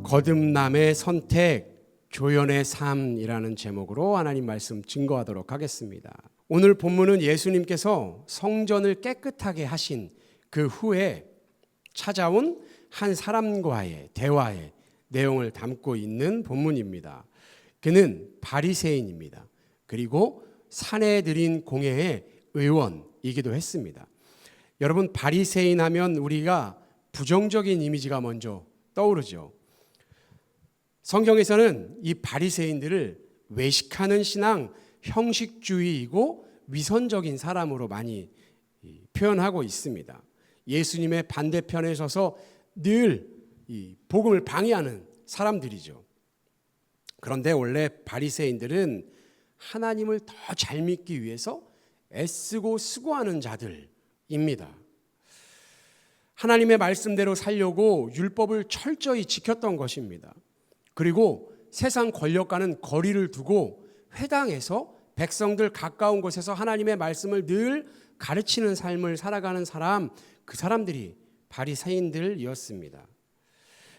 거듭남의 선택, 교연의 삶이라는 제목으로 하나님 말씀 증거하도록 하겠습니다. 오늘 본문은 예수님께서 성전을 깨끗하게 하신 그 후에 찾아온 한 사람과의 대화의 내용을 담고 있는 본문입니다. 그는 바리새인입니다. 그리고 사내들인 공회의 의원이기도 했습니다. 여러분, 바리새인 하면 우리가 부정적인 이미지가 먼저 떠오르죠. 성경에서는 이 바리새인들을 외식하는 신앙, 형식주의이고 위선적인 사람으로 많이 표현하고 있습니다. 예수님의 반대편에 서서 늘 이 복음을 방해하는 사람들이죠. 그런데 원래 바리새인들은 하나님을 더 잘 믿기 위해서 애쓰고 수고하는 자들입니다. 하나님의 말씀대로 살려고 율법을 철저히 지켰던 것입니다. 그리고 세상 권력과는 거리를 두고 회당에서 백성들 가까운 곳에서 하나님의 말씀을 늘 가르치는 삶을 살아가는 사람, 그 사람들이 바리새인들이었습니다.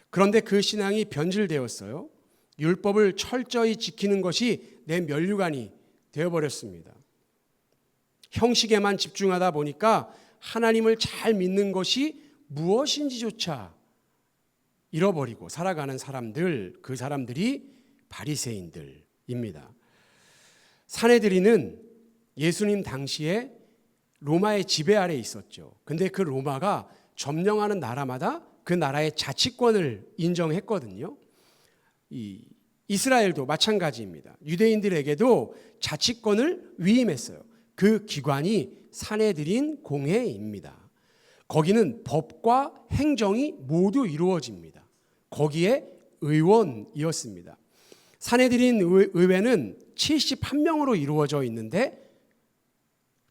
그런데 그 신앙이 변질되었어요. 율법을 철저히 지키는 것이 내 면류관이 되어버렸습니다. 형식에만 집중하다 보니까 하나님을 잘 믿는 것이 무엇인지조차 잃어버리고 살아가는 사람들, 그 사람들이 바리새인들입니다. 사내들이는 예수님 당시에 로마의 지배 아래 있었죠. 근데 그 로마가 점령하는 나라마다 그 나라의 자치권을 인정했거든요. 이스라엘도 마찬가지입니다. 유대인들에게도 자치권을 위임했어요. 그 기관이 사내들인 공회입니다. 거기는 법과 행정이 모두 이루어집니다. 거기에 의원이었습니다. 사내들인 의회는 71명으로 이루어져 있는데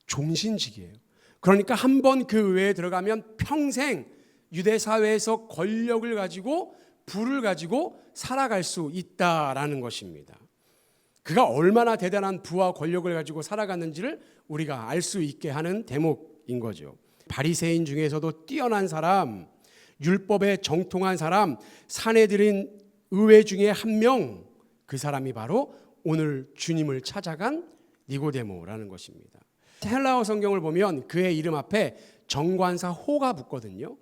종신직이에요. 그러니까 한 번 그 의회에 들어가면 평생 유대 사회에서 권력을 가지고 부를 가지고 살아갈 수 있다라는 것입니다. 그가 얼마나 대단한 부와 권력을 가지고 살아갔는지를 우리가 알 수 있게 하는 대목인 거죠. 바리새인 중에서도 뛰어난 사람, 율법에 정통한 사람, 사내들인 의회 중에 한 명, 그 사람이 바로 오늘 주님을 찾아간 니고데모라는 것입니다. 헬라어 성경을 보면 그의 이름 앞에 정관사 호가 붙거든요.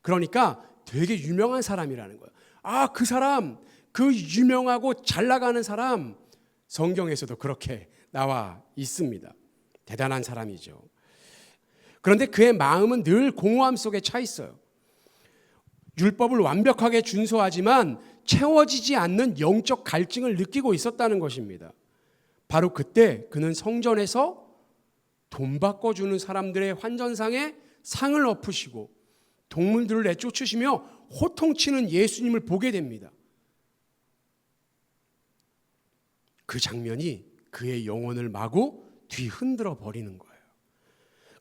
그러니까 되게 유명한 사람이라는 거예요. 아, 그 사람, 그 유명하고 잘 나가는 사람, 성경에서도 그렇게 나와 있습니다. 대단한 사람이죠. 그런데 그의 마음은 늘 공허함 속에 차 있어요. 율법을 완벽하게 준수하지만 채워지지 않는 영적 갈증을 느끼고 있었다는 것입니다. 바로 그때 그는 성전에서 돈 바꿔주는 사람들의 환전상에 상을 엎으시고 동물들을 내쫓으시며 호통치는 예수님을 보게 됩니다. 그 장면이 그의 영혼을 마구 뒤흔들어 버리는 거예요.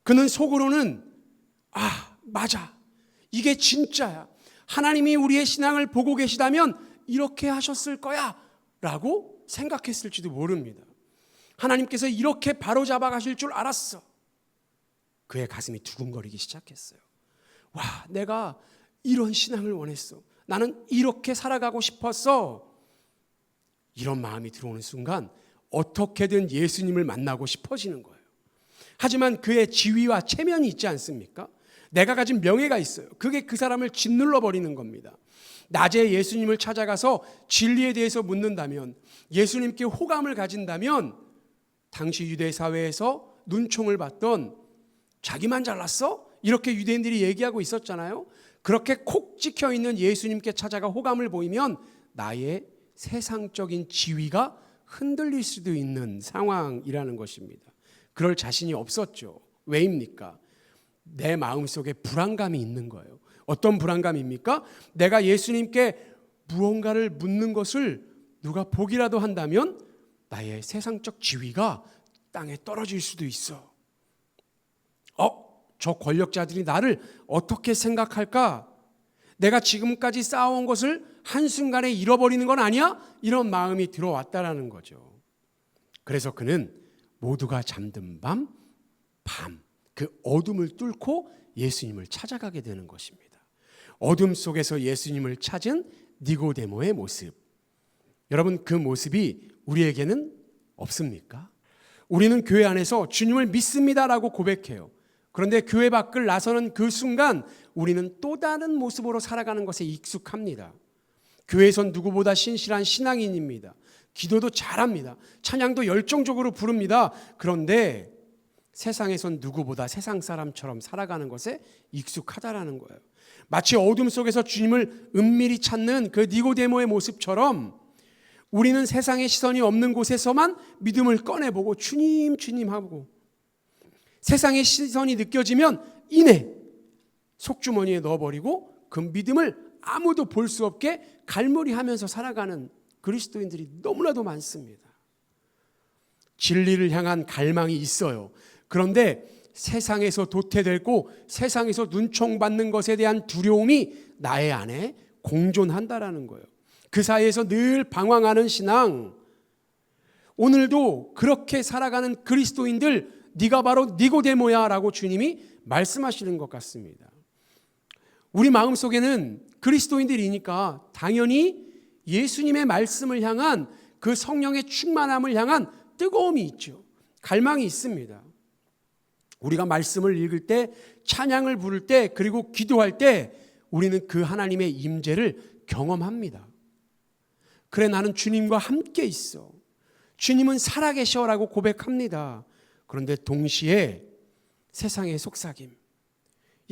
그는 속으로는 맞아. 이게 진짜야. 하나님이 우리의 신앙을 보고 계시다면 이렇게 하셨을 거야 라고 생각했을지도 모릅니다. 하나님께서 이렇게 바로잡아 가실 줄 알았어. 그의 가슴이 두근거리기 시작했어요. 와, 내가 이런 신앙을 원했어. 나는 이렇게 살아가고 싶었어. 이런 마음이 들어오는 순간 어떻게든 예수님을 만나고 싶어지는 거예요. 하지만 그의 지위와 체면이 있지 않습니까? 내가 가진 명예가 있어요. 그게 그 사람을 짓눌러 버리는 겁니다. 낮에 예수님을 찾아가서 진리에 대해서 묻는다면, 예수님께 호감을 가진다면 당시 유대 사회에서 눈총을 받던 자기만 잘났어? 이렇게 유대인들이 얘기하고 있었잖아요. 그렇게 콕 찍혀 있는 예수님께 찾아가 호감을 보이면 나의 세상적인 지위가 흔들릴 수도 있는 상황이라는 것입니다. 그럴 자신이 없었죠. 왜입니까? 내 마음속에 불안감이 있는 거예요. 어떤 불안감입니까? 내가 예수님께 무언가를 묻는 것을 누가 보기라도 한다면 나의 세상적 지위가 땅에 떨어질 수도 있어. 저 권력자들이 나를 어떻게 생각할까? 내가 지금까지 쌓아온 것을 한순간에 잃어버리는 건 아니야? 이런 마음이 들어왔다라는 거죠. 그래서 그는 모두가 잠든 밤, 그 어둠을 뚫고 예수님을 찾아가게 되는 것입니다. 어둠 속에서 예수님을 찾은 니고데모의 모습. 여러분, 그 모습이 우리에게는 없습니까? 우리는 교회 안에서 주님을 믿습니다라고 고백해요. 그런데 교회 밖을 나서는 그 순간 우리는 또 다른 모습으로 살아가는 것에 익숙합니다. 교회에선 누구보다 신실한 신앙인입니다. 기도도 잘합니다. 찬양도 열정적으로 부릅니다. 그런데 세상에선 누구보다 세상 사람처럼 살아가는 것에 익숙하다라는 거예요. 마치 어둠 속에서 주님을 은밀히 찾는 그 니고데모의 모습처럼 우리는 세상의 시선이 없는 곳에서만 믿음을 꺼내보고 주님 주님 하고, 세상의 시선이 느껴지면 이내 속주머니에 넣어버리고 그 믿음을 아무도 볼 수 없게 갈무리하면서 살아가는 그리스도인들이 너무나도 많습니다. 진리를 향한 갈망이 있어요. 그런데 세상에서 도태되고 세상에서 눈총받는 것에 대한 두려움이 나의 안에 공존한다라는 거예요. 그 사이에서 늘 방황하는 신앙. 오늘도 그렇게 살아가는 그리스도인들, 네가 바로 니고데모야 라고 주님이 말씀하시는 것 같습니다. 우리 마음속에는 그리스도인들이니까 당연히 예수님의 말씀을 향한 그 성령의 충만함을 향한 뜨거움이 있죠. 갈망이 있습니다. 우리가 말씀을 읽을 때, 찬양을 부를 때, 그리고 기도할 때 우리는 그 하나님의 임재를 경험합니다. 그래, 나는 주님과 함께 있어. 주님은 살아계셔라고 고백합니다. 그런데 동시에 세상의 속삭임,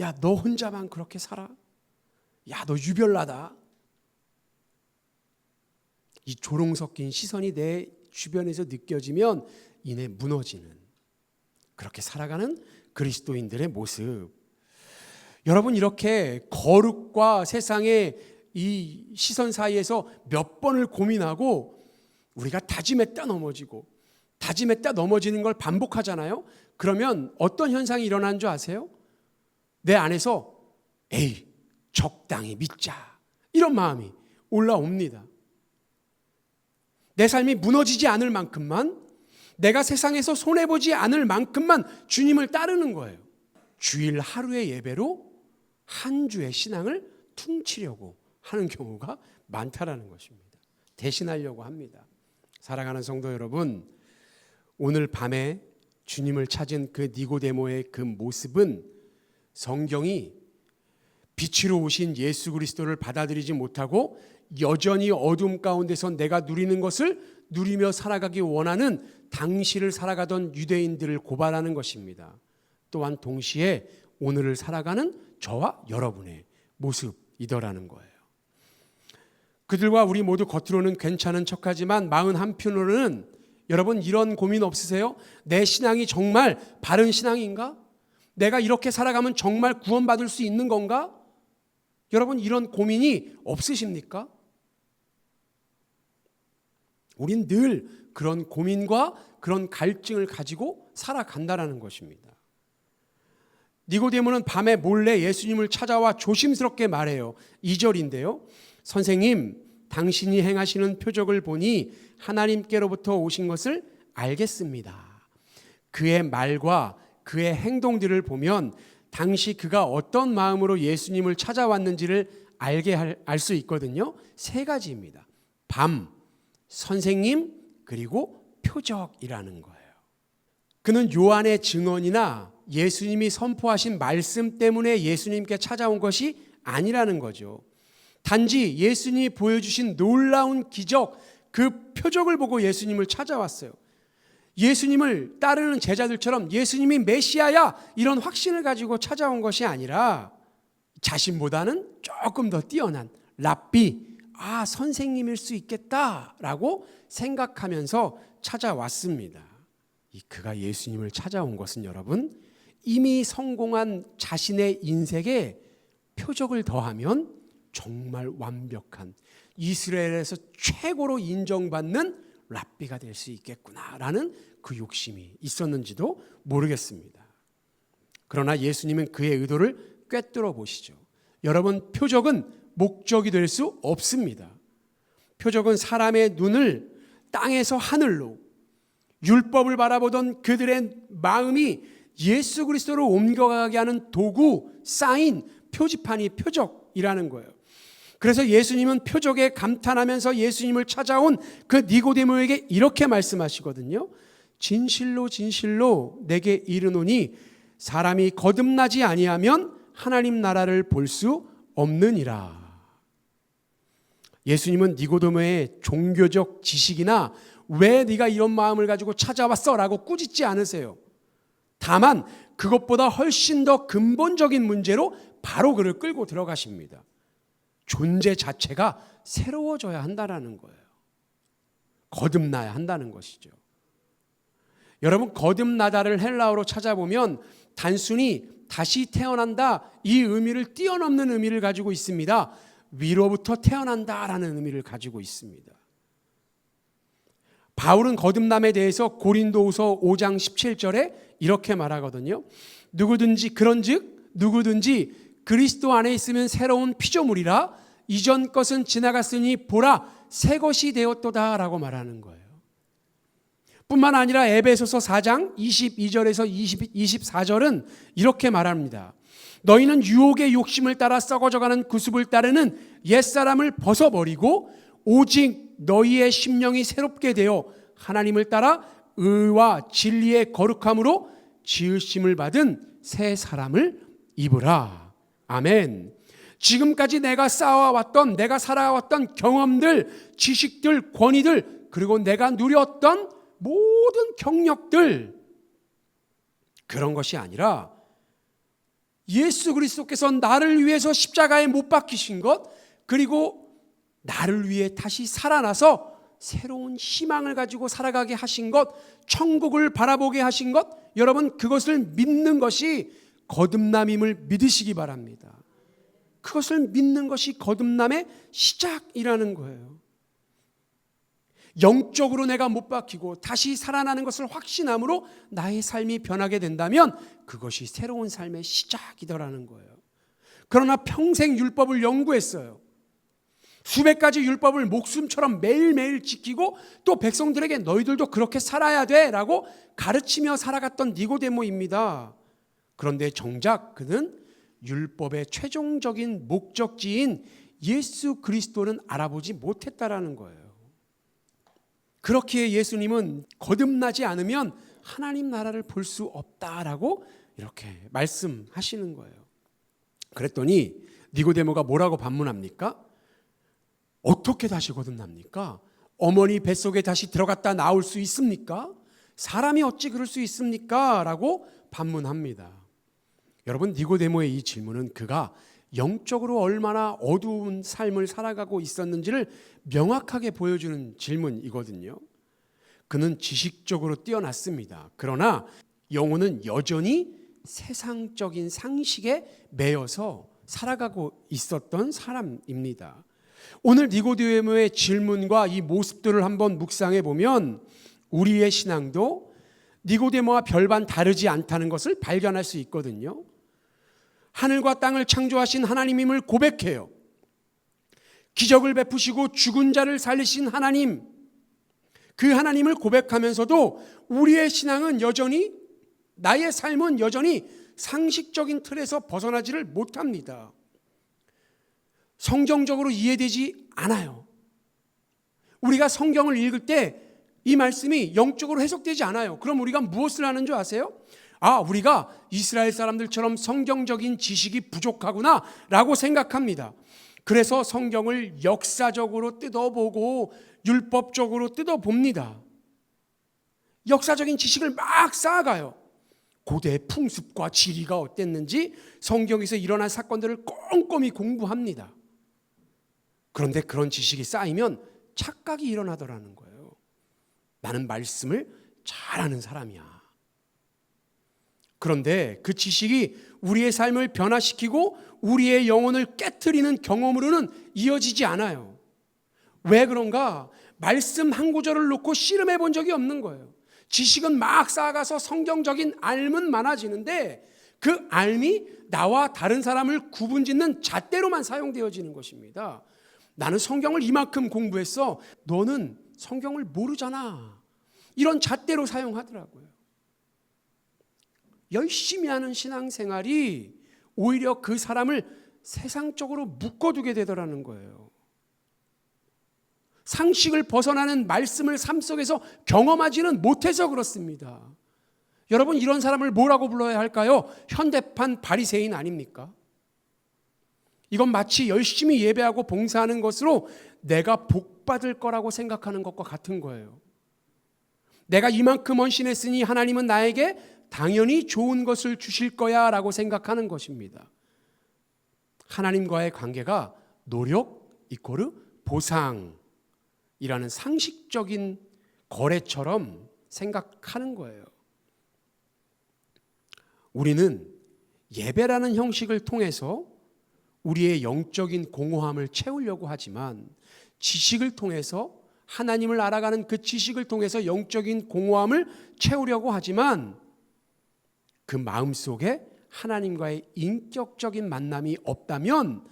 야, 너 혼자만 그렇게 살아? 야, 너 유별나다. 이 조롱 섞인 시선이 내 주변에서 느껴지면 이내 무너지는, 그렇게 살아가는 그리스도인들의 모습. 여러분, 이렇게 거룩과 세상의 이 시선 사이에서 몇 번을 고민하고 우리가 다짐했다 넘어지고 다짐했다 넘어지는 걸 반복하잖아요. 그러면 어떤 현상이 일어나는 줄 아세요? 내 안에서 에이, 적당히 믿자, 이런 마음이 올라옵니다. 내 삶이 무너지지 않을 만큼만, 내가 세상에서 손해보지 않을 만큼만 주님을 따르는 거예요. 주일 하루의 예배로 한 주의 신앙을 퉁치려고 하는 경우가 많다라는 것입니다. 대신하려고 합니다. 사랑하는 성도 여러분, 오늘 밤에 주님을 찾은 그 니고데모의 그 모습은 성경이 빛으로 오신 예수 그리스도를 받아들이지 못하고 여전히 어둠 가운데서 내가 누리는 것을 누리며 살아가기 원하는 당시를 살아가던 유대인들을 고발하는 것입니다. 또한 동시에 오늘을 살아가는 저와 여러분의 모습이더라는 거예요. 그들과 우리 모두 겉으로는 괜찮은 척하지만 마음 한편으로는, 여러분 이런 고민 없으세요? 내 신앙이 정말 바른 신앙인가? 내가 이렇게 살아가면 정말 구원받을 수 있는 건가? 여러분 이런 고민이 없으십니까? 우린 늘 그런 고민과 그런 갈증을 가지고 살아간다라는 것입니다. 니고데모는 밤에 몰래 예수님을 찾아와 조심스럽게 말해요. 2절인데요. 선생님, 당신이 행하시는 표적을 보니 하나님께로부터 오신 것을 알겠습니다. 그의 말과 그의 행동들을 보면 당시 그가 어떤 마음으로 예수님을 찾아왔는지를 알 수 있거든요. 3가지입니다. 밤, 선생님, 그리고 표적이라는 거예요. 그는 요한의 증언이나 예수님이 선포하신 말씀 때문에 예수님께 찾아온 것이 아니라는 거죠. 단지 예수님이 보여주신 놀라운 기적, 그 표적을 보고 예수님을 찾아왔어요. 예수님을 따르는 제자들처럼 예수님이 메시아야, 이런 확신을 가지고 찾아온 것이 아니라 자신보다는 조금 더 뛰어난 랍비, 선생님일 수 있겠다라고 생각하면서 찾아왔습니다. 그가 예수님을 찾아온 것은 여러분, 이미 성공한 자신의 인생에 표적을 더하면 정말 완벽한, 이스라엘에서 최고로 인정받는 랍비가 될 수 있겠구나라는 그 욕심이 있었는지도 모르겠습니다. 그러나 예수님은 그의 의도를 꿰뚫어 보시죠. 여러분, 표적은 목적이 될 수 없습니다. 표적은 사람의 눈을 땅에서 하늘로, 율법을 바라보던 그들의 마음이 예수 그리스도로 옮겨가게 하는 도구, 사인, 표지판이 표적이라는 거예요. 그래서 예수님은 표적에 감탄하면서 예수님을 찾아온 그 니고데모에게 이렇게 말씀하시거든요. 진실로 진실로 내게 이르노니 사람이 거듭나지 아니하면 하나님 나라를 볼 수 없느니라. 예수님은 니고데모의 종교적 지식이나 왜 네가 이런 마음을 가지고 찾아왔어? 라고 꾸짖지 않으세요. 다만 그것보다 훨씬 더 근본적인 문제로 바로 그를 끌고 들어가십니다. 존재 자체가 새로워져야 한다는 거예요. 거듭나야 한다는 것이죠. 여러분, 거듭나다를 헬라어로 찾아보면 단순히 다시 태어난다 이 의미를 뛰어넘는 의미를 가지고 있습니다. 위로부터 태어난다라는 의미를 가지고 있습니다. 바울은 거듭남에 대해서 고린도후서 5장 17절에 이렇게 말하거든요. 그런즉 누구든지 그리스도 안에 있으면 새로운 피조물이라 이전 것은 지나갔으니 보라 새 것이 되었도다 라고 말하는 거예요. 뿐만 아니라 에베소서 4장 22절에서 24절은 이렇게 말합니다. 너희는 유혹의 욕심을 따라 썩어져가는 구습을 따르는 옛사람을 벗어버리고 오직 너희의 심령이 새롭게 되어 하나님을 따라 의와 진리의 거룩함으로 지으심을 받은 새 사람을 입으라. 아멘. 지금까지 내가 쌓아왔던, 내가 살아왔던 경험들, 지식들, 권위들, 그리고 내가 누렸던 모든 경력들, 그런 것이 아니라 예수 그리스도께서 나를 위해서 십자가에 못 박히신 것, 그리고 나를 위해 다시 살아나서 새로운 희망을 가지고 살아가게 하신 것, 천국을 바라보게 하신 것, 여러분 그것을 믿는 것이 거듭남임을 믿으시기 바랍니다. 그것을 믿는 것이 거듭남의 시작이라는 거예요. 영적으로 내가 못 박히고 다시 살아나는 것을 확신함으로 나의 삶이 변하게 된다면 그것이 새로운 삶의 시작이더라는 거예요. 그러나 평생 율법을 연구했어요. 수백 가지 율법을 목숨처럼 매일매일 지키고 또 백성들에게 너희들도 그렇게 살아야 돼 라고 가르치며 살아갔던 니고데모입니다. 그런데 정작 그는 율법의 최종적인 목적지인 예수 그리스도는 알아보지 못했다라는 거예요. 그렇기에 예수님은 거듭나지 않으면 하나님 나라를 볼 수 없다라고 이렇게 말씀하시는 거예요. 그랬더니 니고데모가 뭐라고 반문합니까? 어떻게 다시 거듭납니까? 어머니 뱃속에 다시 들어갔다 나올 수 있습니까? 사람이 어찌 그럴 수 있습니까? 라고 반문합니다. 여러분, 니고데모의 이 질문은 그가 영적으로 얼마나 어두운 삶을 살아가고 있었는지를 명확하게 보여주는 질문이거든요. 그는 지식적으로 뛰어났습니다. 그러나 영혼은 여전히 세상적인 상식에 매여서 살아가고 있었던 사람입니다. 오늘 니고데모의 질문과 이 모습들을 한번 묵상해 보면 우리의 신앙도 니고데모와 별반 다르지 않다는 것을 발견할 수 있거든요. 하늘과 땅을 창조하신 하나님임을 고백해요. 기적을 베푸시고 죽은 자를 살리신 하나님, 그 하나님을 고백하면서도 우리의 신앙은 여전히, 나의 삶은 여전히 상식적인 틀에서 벗어나지를 못합니다. 성경적으로 이해되지 않아요. 우리가 성경을 읽을 때 이 말씀이 영적으로 해석되지 않아요. 그럼 우리가 무엇을 하는 줄 아세요? 우리가 이스라엘 사람들처럼 성경적인 지식이 부족하구나 라고 생각합니다. 그래서 성경을 역사적으로 뜯어보고 율법적으로 뜯어봅니다. 역사적인 지식을 막 쌓아가요. 고대 풍습과 지리가 어땠는지 성경에서 일어난 사건들을 꼼꼼히 공부합니다. 그런데 그런 지식이 쌓이면 착각이 일어나더라는 거예요. 나는 말씀을 잘 아는 사람이야. 그런데 그 지식이 우리의 삶을 변화시키고 우리의 영혼을 깨트리는 경험으로는 이어지지 않아요. 왜 그런가? 말씀 한 구절을 놓고 씨름해 본 적이 없는 거예요. 지식은 막 쌓아가서 성경적인 알은 많아지는데 그 알이 나와 다른 사람을 구분짓는 잣대로만 사용되어지는 것입니다. 나는 성경을 이만큼 공부했어. 너는 성경을 모르잖아. 이런 잣대로 사용하더라고요. 열심히 하는 신앙생활이 오히려 그 사람을 세상적으로 묶어두게 되더라는 거예요. 상식을 벗어나는 말씀을 삶 속에서 경험하지는 못해서 그렇습니다. 여러분, 이런 사람을 뭐라고 불러야 할까요? 현대판 바리새인 아닙니까? 이건 마치 열심히 예배하고 봉사하는 것으로 내가 복받을 거라고 생각하는 것과 같은 거예요. 내가 이만큼 헌신했으니 하나님은 나에게 당연히 좋은 것을 주실 거야 라고 생각하는 것입니다. 하나님과의 관계가 노력 이코르 보상이라는 상식적인 거래처럼 생각하는 거예요. 우리는 예배라는 형식을 통해서 우리의 영적인 공허함을 채우려고 하지만, 지식을 통해서 하나님을 알아가는 그 지식을 통해서 영적인 공허함을 채우려고 하지만, 그 마음속에 하나님과의 인격적인 만남이 없다면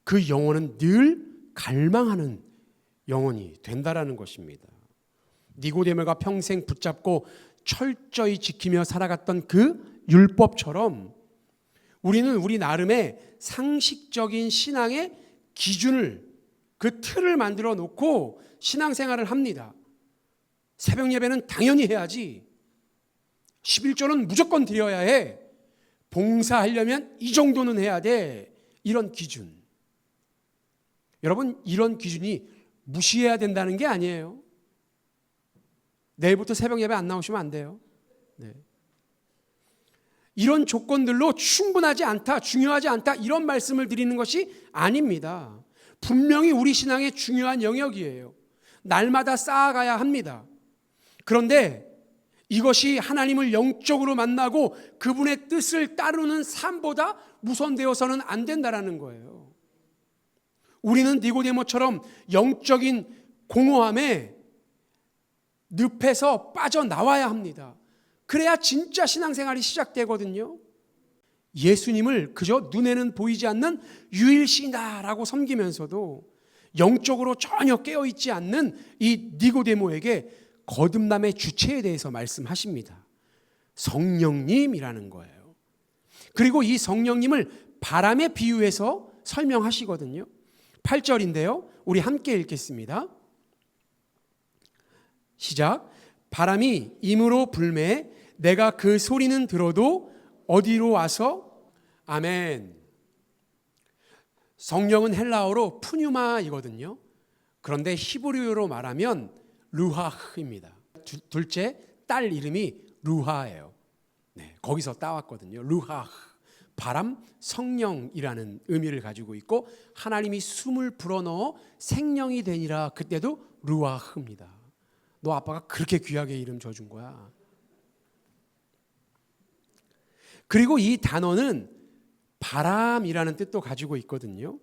그 영혼은 늘 갈망하는 영혼이 된다라는 것입니다. 니고데모가 평생 붙잡고 철저히 지키며 살아갔던 그 율법처럼 우리는 우리 나름의 상식적인 신앙의 기준을, 그 틀을 만들어 놓고 신앙생활을 합니다. 새벽 예배는 당연히 해야지. 11조는 무조건 드려야 해. 봉사하려면 이 정도는 해야 돼. 이런 기준. 여러분, 이런 기준이 무시해야 된다는 게 아니에요. 내일부터 새벽 예배 안 나오시면 안 돼요. 네. 이런 조건들로 충분하지 않다, 중요하지 않다, 이런 말씀을 드리는 것이 아닙니다. 분명히 우리 신앙의 중요한 영역이에요. 날마다 쌓아가야 합니다. 그런데 이것이 하나님을 영적으로 만나고 그분의 뜻을 따르는 삶보다 우선되어서는 안 된다라는 거예요. 우리는 니고데모처럼 영적인 공허함에 늪에서 빠져나와야 합니다. 그래야 진짜 신앙생활이 시작되거든요. 예수님을 그저 눈에는 보이지 않는 유일신이다라고 섬기면서도 영적으로 전혀 깨어있지 않는 이 니고데모에게 거듭남의 주체에 대해서 말씀하십니다. 성령님이라는 거예요. 그리고 이 성령님을 바람에 비유해서 설명하시거든요. 8절인데요. 우리 함께 읽겠습니다. 시작. 바람이 임으로 불매 내가 그 소리는 들어도 어디로 와서? 아멘. 성령은 헬라어로 푸뉴마이거든요. 그런데 히브리어로 말하면 루하흐입니다. 둘째 딸 이름이 루하예요. 네, 거기서 따왔거든요. 루하흐. 바람, 성령이라는 의미를 가지고 있고, 하나님이 숨을 불어넣어 생명이 되니라. 그때도 루하흐입니다. 너 아빠가 그렇게 귀하게 이름 줘준 거야. 그리고 이 단어는 바람이라는 뜻도 가지고 있거든요.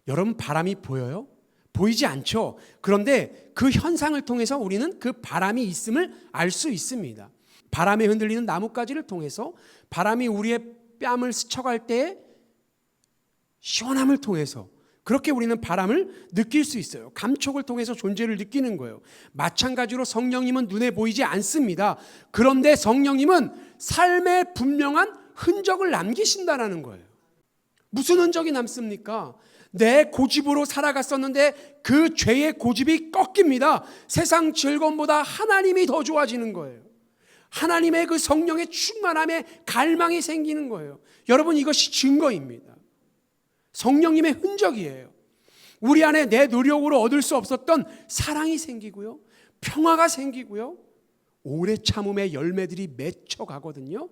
여러분, 바람이 보여요? 보이지 않죠. 그런데 그 현상을 통해서 우리는 그 바람이 있음을 알 수 있습니다. 바람에 흔들리는 나뭇가지를 통해서, 바람이 우리의 뺨을 스쳐갈 때의 시원함을 통해서, 그렇게 우리는 바람을 느낄 수 있어요. 감촉을 통해서 존재를 느끼는 거예요. 마찬가지로 성령님은 눈에 보이지 않습니다. 그런데 성령님은 삶에 분명한 흔적을 남기신다는 거예요. 무슨 흔적이 남습니까? 내 고집으로 살아갔었는데 그 죄의 고집이 꺾입니다. 세상 즐거움보다 하나님이 더 좋아지는 거예요. 하나님의 그 성령의 충만함에 갈망이 생기는 거예요. 여러분, 이것이 증거입니다. 성령님의 흔적이에요. 우리 안에 내 노력으로 얻을 수 없었던 사랑이 생기고요, 평화가 생기고요, 오래 참음의 열매들이 맺혀가거든요.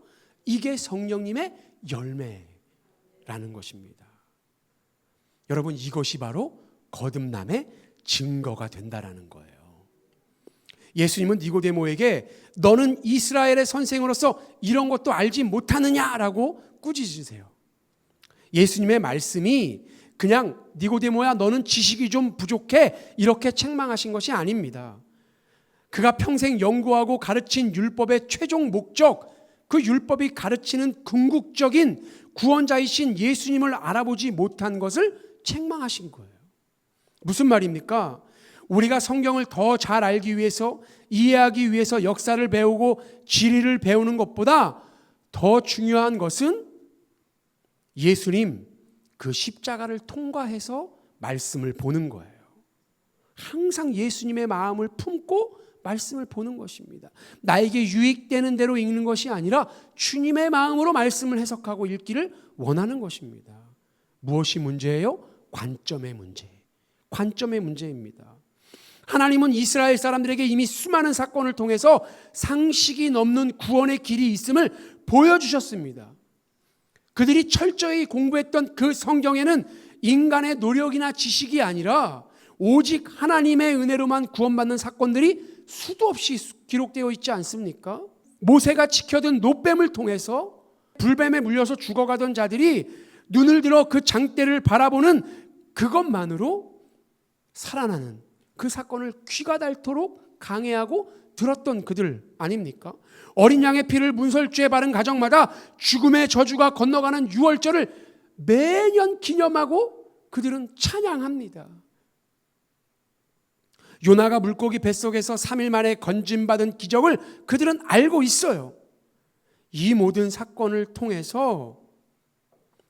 이게 성령님의 열매라는 것입니다. 여러분, 이것이 바로 거듭남의 증거가 된다라는 거예요. 예수님은 니고데모에게 너는 이스라엘의 선생으로서 이런 것도 알지 못하느냐라고 꾸짖으세요. 예수님의 말씀이 그냥 니고데모야 너는 지식이 좀 부족해 이렇게 책망하신 것이 아닙니다. 그가 평생 연구하고 가르친 율법의 최종 목적, 그 율법이 가르치는 궁극적인 구원자이신 예수님을 알아보지 못한 것을 책망하신 거예요. 무슨 말입니까? 우리가 성경을 더 잘 알기 위해서, 이해하기 위해서 역사를 배우고 지리를 배우는 것보다 더 중요한 것은 예수님, 그 십자가를 통과해서 말씀을 보는 거예요. 항상 예수님의 마음을 품고 말씀을 보는 것입니다. 나에게 유익되는 대로 읽는 것이 아니라 주님의 마음으로 말씀을 해석하고 읽기를 원하는 것입니다. 무엇이 문제예요? 관점의 문제. 관점의 문제입니다. 하나님은 이스라엘 사람들에게 이미 수많은 사건을 통해서 상식이 넘는 구원의 길이 있음을 보여주셨습니다. 그들이 철저히 공부했던 그 성경에는 인간의 노력이나 지식이 아니라 오직 하나님의 은혜로만 구원받는 사건들이 수도 없이 기록되어 있지 않습니까? 모세가 지켜든 놋뱀을 통해서 불뱀에 물려서 죽어가던 자들이 눈을 들어 그 장대를 바라보는 그것만으로 살아나는 그 사건을 귀가 닳도록 강해하고 들었던 그들 아닙니까? 어린 양의 피를 문설주에 바른 가정마다 죽음의 저주가 건너가는 유월절을 매년 기념하고 그들은 찬양합니다. 요나가 물고기 뱃속에서 3일 만에 건짐받은 기적을 그들은 알고 있어요. 이 모든 사건을 통해서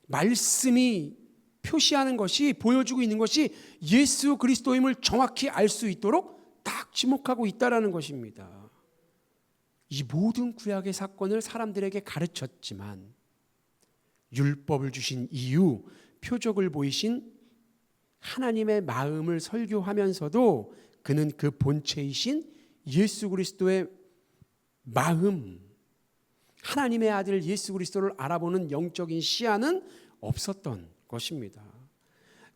말씀이 표시하는 것이, 보여주고 있는 것이 예수 그리스도임을 정확히 알 수 있도록 딱 지목하고 있다는 것입니다. 이 모든 구약의 사건을 사람들에게 가르쳤지만 율법을 주신 이유, 표적을 보이신 하나님의 마음을 설교하면서도 그는 그 본체이신 예수 그리스도의 마음, 하나님의 아들 예수 그리스도를 알아보는 영적인 시야는 없었던 것입니다.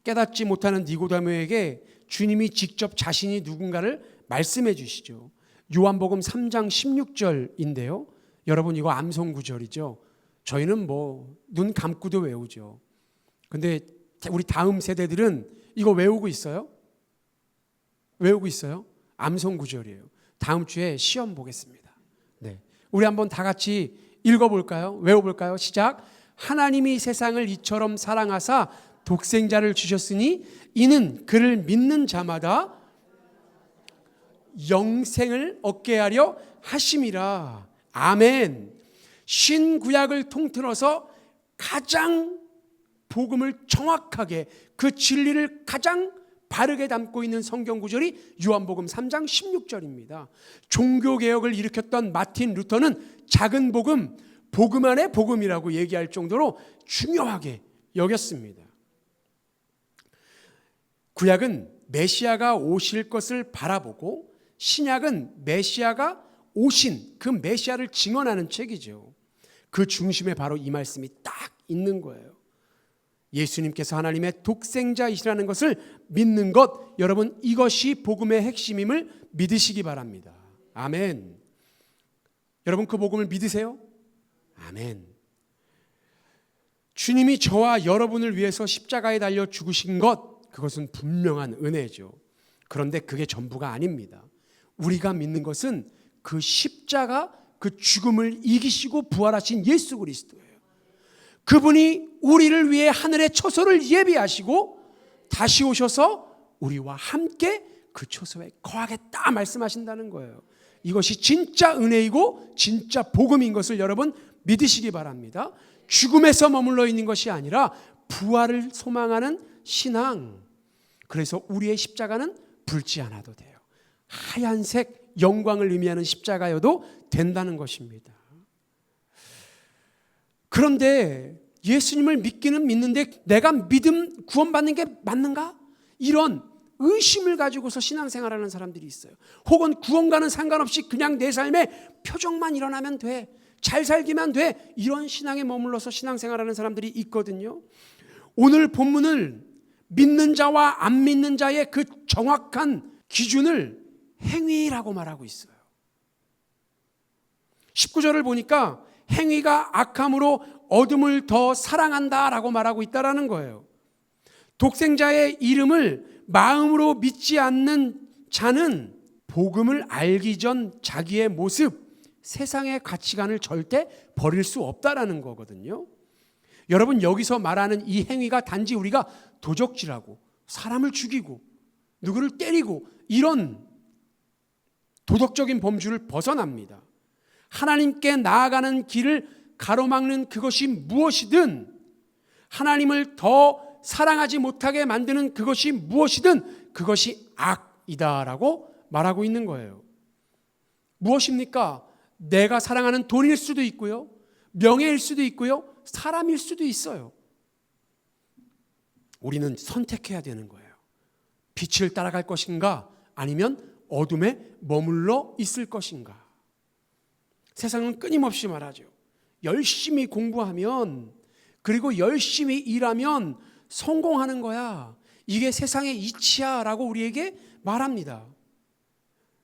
깨닫지 못하는 니고데모에게 주님이 직접 자신이 누군가를 말씀해 주시죠. 요한복음 3장 16절인데요. 여러분 이거 암송 구절이죠. 저희는 뭐 눈 감고도 외우죠. 근데 우리 다음 세대들은 이거 외우고 있어요? 외우고 있어요? 암송 구절이에요. 다음 주에 시험 보겠습니다. 네. 우리 한번 다 같이 읽어볼까요? 외워볼까요? 시작. 하나님이 세상을 이처럼 사랑하사 독생자를 주셨으니 이는 그를 믿는 자마다 영생을 얻게 하려 하심이라. 아멘. 신구약을 통틀어서 가장 복음을 정확하게, 그 진리를 가장 바르게 담고 있는 성경 구절이 요한복음 3장 16절입니다. 종교개혁을 일으켰던 마틴 루터는 작은 복음, 복음 안에 복음이라고 얘기할 정도로 중요하게 여겼습니다. 구약은 메시아가 오실 것을 바라보고 신약은 메시아가 오신 그 메시아를 증언하는 책이죠. 그 중심에 바로 이 말씀이 딱 있는 거예요. 예수님께서 하나님의 독생자이시라는 것을 믿는 것, 여러분 이것이 복음의 핵심임을 믿으시기 바랍니다. 아멘. 여러분 그 복음을 믿으세요? 아멘. 주님이 저와 여러분을 위해서 십자가에 달려 죽으신 것, 그것은 분명한 은혜죠. 그런데 그게 전부가 아닙니다. 우리가 믿는 것은 그 십자가, 그 죽음을 이기시고 부활하신 예수 그리스도예요. 그분이 우리를 위해 하늘의 초소를 예비하시고 다시 오셔서 우리와 함께 그 초소에 거하겠다 말씀하신다는 거예요. 이것이 진짜 은혜이고 진짜 복음인 것을 여러분 믿으시기 바랍니다. 죽음에서 머물러 있는 것이 아니라 부활을 소망하는 신앙. 그래서 우리의 십자가는 붉지 않아도 돼요. 하얀색 영광을 의미하는 십자가여도 된다는 것입니다. 그런데 예수님을 믿기는 믿는데 내가 믿음 구원받는 게 맞는가? 이런 의심을 가지고서 신앙생활하는 사람들이 있어요. 혹은 구원과는 상관없이 그냥 내 삶에 표적만 일어나면 돼, 잘 살기만 돼, 이런 신앙에 머물러서 신앙생활하는 사람들이 있거든요. 오늘 본문을 믿는 자와 안 믿는 자의 그 정확한 기준을 행위라고 말하고 있어요. 19절을 보니까 행위가 악함으로 어둠을 더 사랑한다라고 말하고 있다라는 거예요. 독생자의 이름을 마음으로 믿지 않는 자는 복음을 알기 전 자기의 모습, 세상의 가치관을 절대 버릴 수 없다라는 거거든요. 여러분 여기서 말하는 이 행위가 단지 우리가 도적질하고 사람을 죽이고 누구를 때리고 이런 도덕적인 범주를 벗어납니다. 하나님께 나아가는 길을 가로막는 그것이 무엇이든 하나님을 더 사랑하지 못하게 만드는 그것이 무엇이든 그것이 악이다라고 말하고 있는 거예요. 무엇입니까? 내가 사랑하는 돈일 수도 있고요, 명예일 수도 있고요, 사람일 수도 있어요. 우리는 선택해야 되는 거예요. 빛을 따라갈 것인가, 아니면 어둠에 머물러 있을 것인가. 세상은 끊임없이 말하죠. 열심히 공부하면, 그리고 열심히 일하면 성공하는 거야. 이게 세상의 이치야 라고 우리에게 말합니다.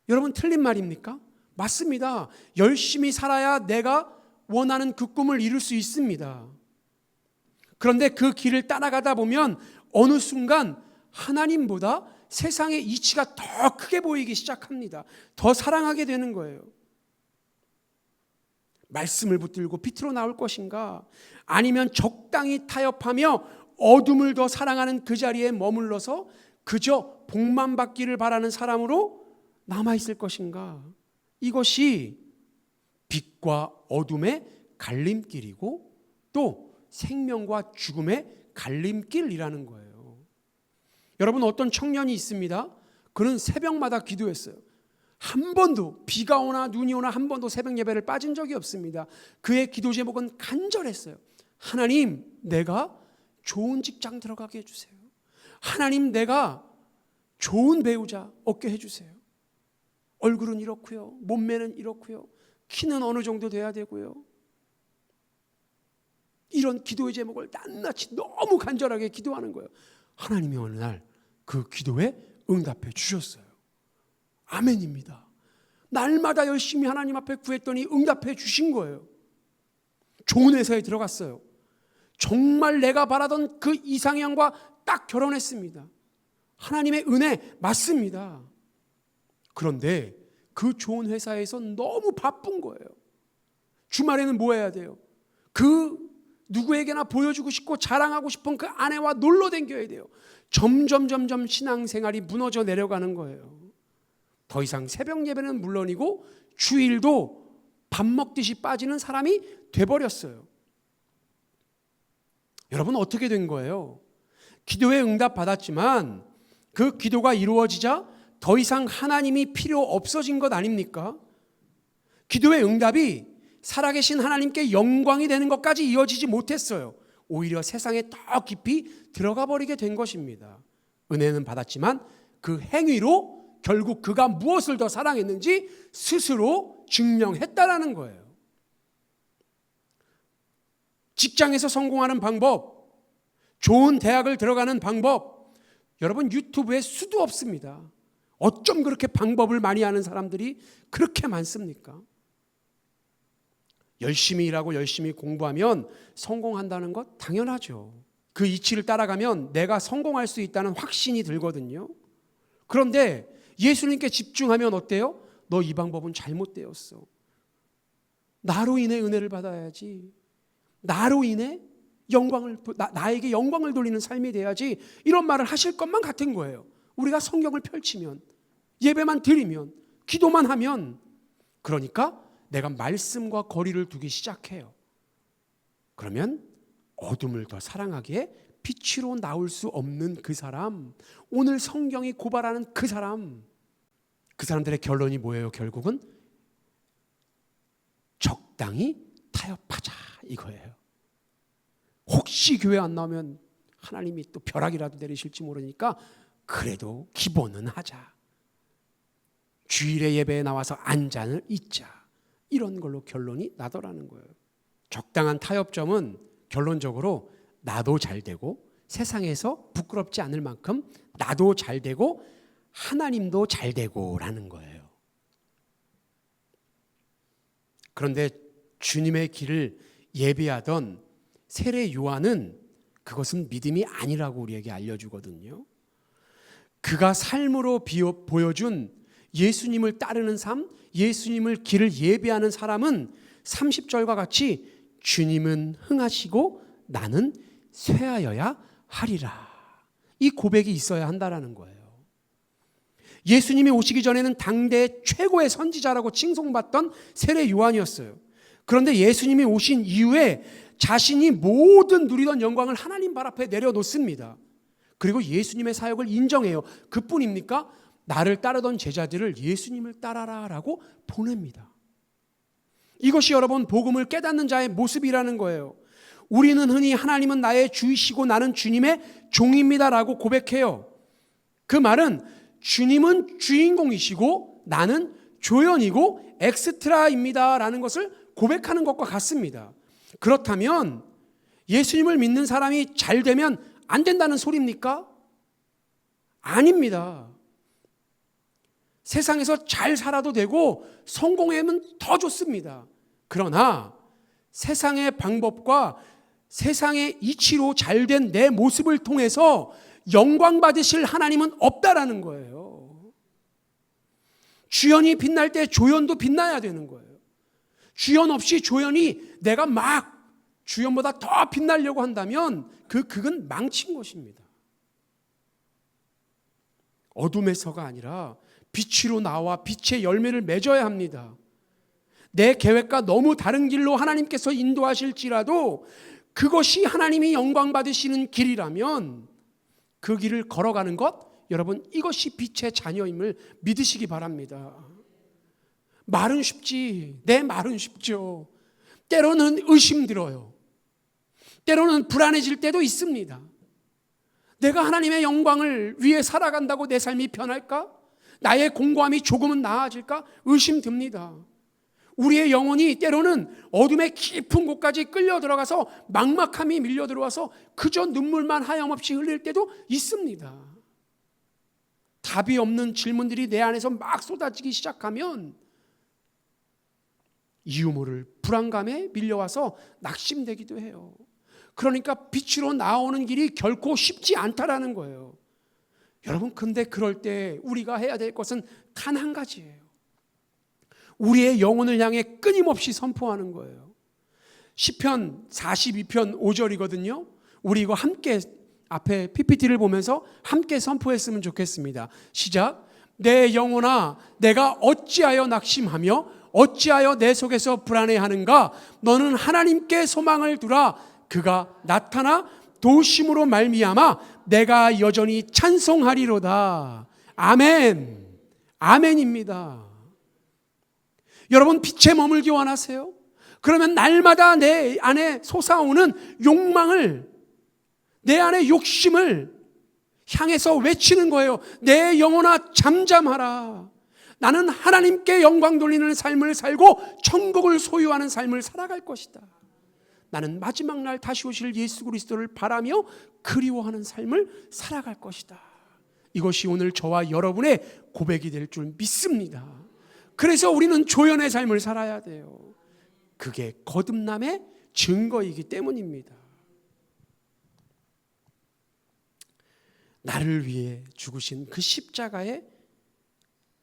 여러분, 틀린 말입니까? 맞습니다. 열심히 살아야 내가 원하는 그 꿈을 이룰 수 있습니다. 그런데 그 길을 따라가다 보면 어느 순간 하나님보다 세상의 이치가 더 크게 보이기 시작합니다. 더 사랑하게 되는 거예요. 말씀을 붙들고 빛으로 나올 것인가, 아니면 적당히 타협하며 어둠을 더 사랑하는 그 자리에 머물러서 그저 복만 받기를 바라는 사람으로 남아있을 것인가. 이것이 빛과 어둠의 갈림길이고 또 생명과 죽음의 갈림길이라는 거예요. 여러분, 어떤 청년이 있습니다. 그는 새벽마다 기도했어요. 한 번도, 비가 오나 눈이 오나 한 번도 새벽 예배를 빠진 적이 없습니다. 그의 기도 제목은 간절했어요. 하나님, 내가 좋은 직장 들어가게 해주세요. 하나님, 내가 좋은 배우자 얻게 해주세요. 얼굴은 이렇고요, 몸매는 이렇고요, 키는 어느 정도 돼야 되고요. 이런 기도의 제목을 낱낱이 너무 간절하게 기도하는 거예요. 하나님이 어느 날 그 기도에 응답해 주셨어요. 아멘입니다. 날마다 열심히 하나님 앞에 구했더니 응답해 주신 거예요. 좋은 회사에 들어갔어요. 정말 내가 바라던 그 이상형과 딱 결혼했습니다. 하나님의 은혜 맞습니다. 그런데 그 좋은 회사에서 너무 바쁜 거예요. 주말에는 뭐 해야 돼요? 그 누구에게나 보여주고 싶고 자랑하고 싶은 그 아내와 놀러 다녀야 돼요. 점점 신앙생활이 무너져 내려가는 거예요. 더 이상 새벽 예배는 물론이고 주일도 밥 먹듯이 빠지는 사람이 돼버렸어요. 여러분, 어떻게 된 거예요? 기도에 응답 받았지만 그 기도가 이루어지자 더 이상 하나님이 필요 없어진 것 아닙니까? 기도의 응답이 살아계신 하나님께 영광이 되는 것까지 이어지지 못했어요. 오히려 세상에 더 깊이 들어가 버리게 된 것입니다. 은혜는 받았지만 그 행위로 결국 그가 무엇을 더 사랑했는지 스스로 증명했다라는 거예요. 직장에서 성공하는 방법, 좋은 대학을 들어가는 방법, 여러분 유튜브에 수도 없습니다. 어쩜 그렇게 방법을 많이 아는 사람들이 그렇게 많습니까? 열심히 일하고 열심히 공부하면 성공한다는 것 당연하죠. 그 이치를 따라가면 내가 성공할 수 있다는 확신이 들거든요. 그런데 예수님께 집중하면 어때요? 너 이 방법은 잘못되었어. 나로 인해 은혜를 받아야지. 나로 인해 나에게 영광을 돌리는 삶이 돼야지. 이런 말을 하실 것만 같은 거예요. 우리가 성경을 펼치면, 예배만 드리면, 기도만 하면, 그러니까 내가 말씀과 거리를 두기 시작해요. 그러면 어둠을 더 사랑하기에 빛으로 나올 수 없는 그 사람, 오늘 성경이 고발하는 그 사람들의 결론이 뭐예요? 결국은 적당히 타협하자 이거예요. 혹시 교회 안 나오면 하나님이 또 벼락이라도 내리실지 모르니까 그래도 기본은 하자. 주일에 예배에 나와서 안잔을 잊자. 이런 걸로 결론이 나더라는 거예요. 적당한 타협점은 결론적으로 나도 잘 되고 세상에서 부끄럽지 않을 만큼 나도 잘 되고 하나님도 잘 되고라는 거예요. 그런데 주님의 길을 예비하던 세례 요한은 그것은 믿음이 아니라고 우리에게 알려주거든요. 그가 삶으로 보여준 예수님을 따르는 삶, 예수님을 길을 예비하는 사람은 30절과 같이 주님은 흥하시고 나는 쇠하여야 하리라. 이 고백이 있어야 한다라는 거예요. 예수님이 오시기 전에는 당대 최고의 선지자라고 칭송받던 세례 요한이었어요. 그런데 예수님이 오신 이후에 자신이 모든 누리던 영광을 하나님 발 앞에 내려놓습니다. 그리고 예수님의 사역을 인정해요. 그뿐입니까? 나를 따르던 제자들을 예수님을 따라라 라고 보냅니다. 이것이 여러분 복음을 깨닫는 자의 모습이라는 거예요. 우리는 흔히 하나님은 나의 주이시고 나는 주님의 종입니다 라고 고백해요. 그 말은 주님은 주인공이시고 나는 조연이고 엑스트라입니다 라는 것을 고백하는 것과 같습니다. 그렇다면 예수님을 믿는 사람이 잘 되면 안 된다는 소리입니까? 아닙니다. 세상에서 잘 살아도 되고 성공하면 더 좋습니다. 그러나 세상의 방법과 세상의 이치로 잘된 내 모습을 통해서 영광 받으실 하나님은 없다라는 거예요. 주연이 빛날 때 조연도 빛나야 되는 거예요. 주연 없이 조연이 내가 막 주연보다 더 빛나려고 한다면 그건 망친 것입니다. 어둠에서가 아니라 빛으로 나와 빛의 열매를 맺어야 합니다. 내 계획과 너무 다른 길로 하나님께서 인도하실지라도 그것이 하나님이 영광 받으시는 길이라면 그 길을 걸어가는 것, 여러분 이것이 빛의 자녀임을 믿으시기 바랍니다. 말은 쉽지, 내 말은 쉽죠. 때로는 의심 들어요. 때로는 불안해질 때도 있습니다. 내가 하나님의 영광을 위해 살아간다고 내 삶이 변할까? 나의 공고함이 조금은 나아질까? 의심듭니다. 우리의 영혼이 때로는 어둠의 깊은 곳까지 끌려 들어가서 막막함이 밀려 들어와서 그저 눈물만 하염없이 흘릴 때도 있습니다. 답이 없는 질문들이 내 안에서 막 쏟아지기 시작하면 이유 모를 불안감에 밀려와서 낙심되기도 해요. 그러니까 빛으로 나오는 길이 결코 쉽지 않다라는 거예요. 여러분, 근데 그럴 때 우리가 해야 될 것은 단 한 가지예요. 우리의 영혼을 향해 끊임없이 선포하는 거예요. 시편 42편 5절이거든요. 우리 이거 함께 앞에 PPT를 보면서 함께 선포했으면 좋겠습니다. 시작. 내 영혼아, 내가 어찌하여 낙심하며 어찌하여 내 속에서 불안해하는가? 너는 하나님께 소망을 두라. 그가 나타나 도심으로 말미암아 내가 여전히 찬송하리로다. 아멘. 아멘입니다. 여러분, 빛에 머물기 원하세요? 그러면 날마다 내 안에 솟아오는 욕망을, 내 안에 욕심을 향해서 외치는 거예요. 내 영혼아 잠잠하라. 나는 하나님께 영광 돌리는 삶을 살고 천국을 소유하는 삶을 살아갈 것이다. 나는 마지막 날 다시 오실 예수 그리스도를 바라며 그리워하는 삶을 살아갈 것이다. 이것이 오늘 저와 여러분의 고백이 될 줄 믿습니다. 그래서 우리는 조연의 삶을 살아야 돼요. 그게 거듭남의 증거이기 때문입니다. 나를 위해 죽으신 그 십자가에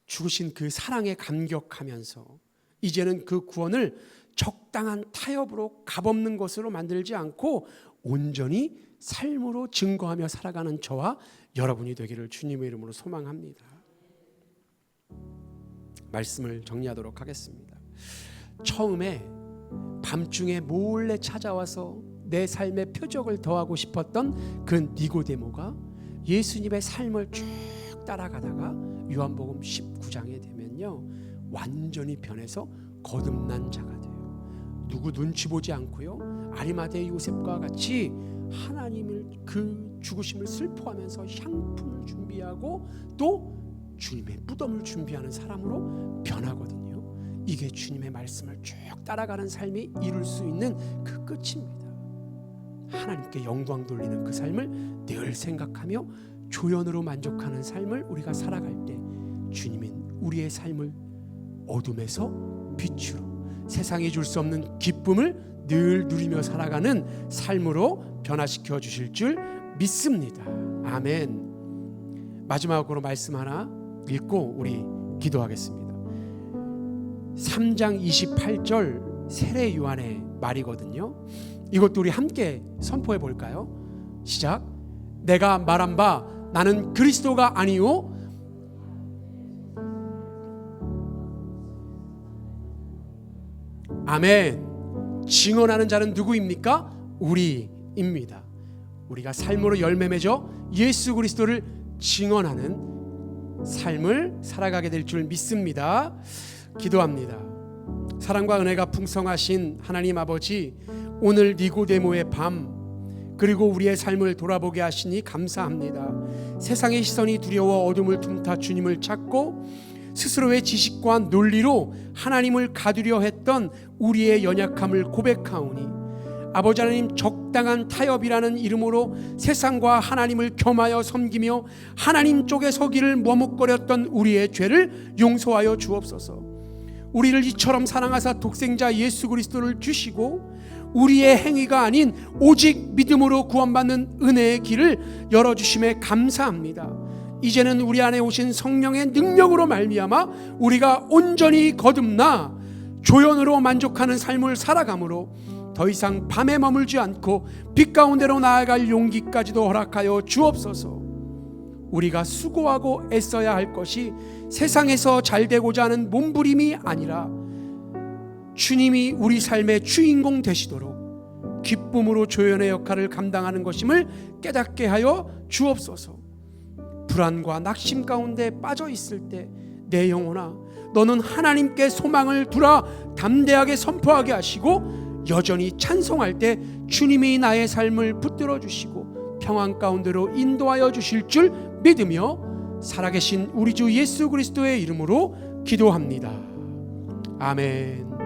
죽으신 그 사랑에 감격하면서 이제는 그 구원을 적당한 타협으로 값없는 것으로 만들지 않고 온전히 삶으로 증거하며 살아가는 저와 여러분이 되기를 주님의 이름으로 소망합니다. 말씀을 정리하도록 하겠습니다. 처음에 밤중에 몰래 찾아와서 내 삶의 표적을 더하고 싶었던 그 니고데모가 예수님의 삶을 쭉 따라가다가 요한복음 19장에 되면요, 완전히 변해서 거듭난 자가 돼요. 누구 눈치 보지 않고요, 아리마대 요셉과 같이 하나님을 그 죽으심을 슬퍼하면서 향품을 준비하고 또 주님의 무덤을 준비하는 사람으로 변하거든요. 이게 주님의 말씀을 쭉 따라가는 삶이 이룰 수 있는 그 끝입니다. 하나님께 영광 돌리는 그 삶을 늘 생각하며 조연으로 만족하는 삶을 우리가 살아갈 때 주님은 우리의 삶을 어둠에서 빛으로, 세상이 줄 수 없는 기쁨을 늘 누리며 살아가는 삶으로 변화시켜 주실 줄 믿습니다. 아멘. 마지막으로 말씀 하나 읽고 우리 기도하겠습니다. 3장 28절 세례 요한의 말이거든요. 이것도 우리 함께 선포해 볼까요? 시작. 내가 말한 바 나는 그리스도가 아니요 아멘. 증언하는 자는 누구입니까? 우리입니다. 우리가 삶으로 열매 맺어 예수 그리스도를 증언하는 삶을 살아가게 될 줄 믿습니다. 기도합니다. 사랑과 은혜가 풍성하신 하나님 아버지, 오늘 니고데모의 밤 그리고 우리의 삶을 돌아보게 하시니 감사합니다. 세상의 시선이 두려워 어둠을 틈타 주님을 찾고 스스로의 지식과 논리로 하나님을 가두려 했던 우리의 연약함을 고백하오니 아버지 하나님, 적당한 타협이라는 이름으로 세상과 하나님을 겸하여 섬기며 하나님 쪽에 서기를 머뭇거렸던 우리의 죄를 용서하여 주옵소서. 우리를 이처럼 사랑하사 독생자 예수 그리스도를 주시고 우리의 행위가 아닌 오직 믿음으로 구원받는 은혜의 길을 열어주심에 감사합니다. 이제는 우리 안에 오신 성령의 능력으로 말미암아 우리가 온전히 거듭나 조연으로 만족하는 삶을 살아가므로 더 이상 밤에 머물지 않고 빛 가운데로 나아갈 용기까지도 허락하여 주옵소서. 우리가 수고하고 애써야 할 것이 세상에서 잘 되고자 하는 몸부림이 아니라 주님이 우리 삶의 주인공 되시도록 기쁨으로 조연의 역할을 감당하는 것임을 깨닫게 하여 주옵소서. 불안과 낙심 가운데 빠져 있을 때 내 영혼아, 너는 하나님께 소망을 두라 담대하게 선포하게 하시고 여전히 찬송할 때 주님이 나의 삶을 붙들어 주시고 평안 가운데로 인도하여 주실 줄 믿으며 살아계신 우리 주 예수 그리스도의 이름으로 기도합니다. 아멘.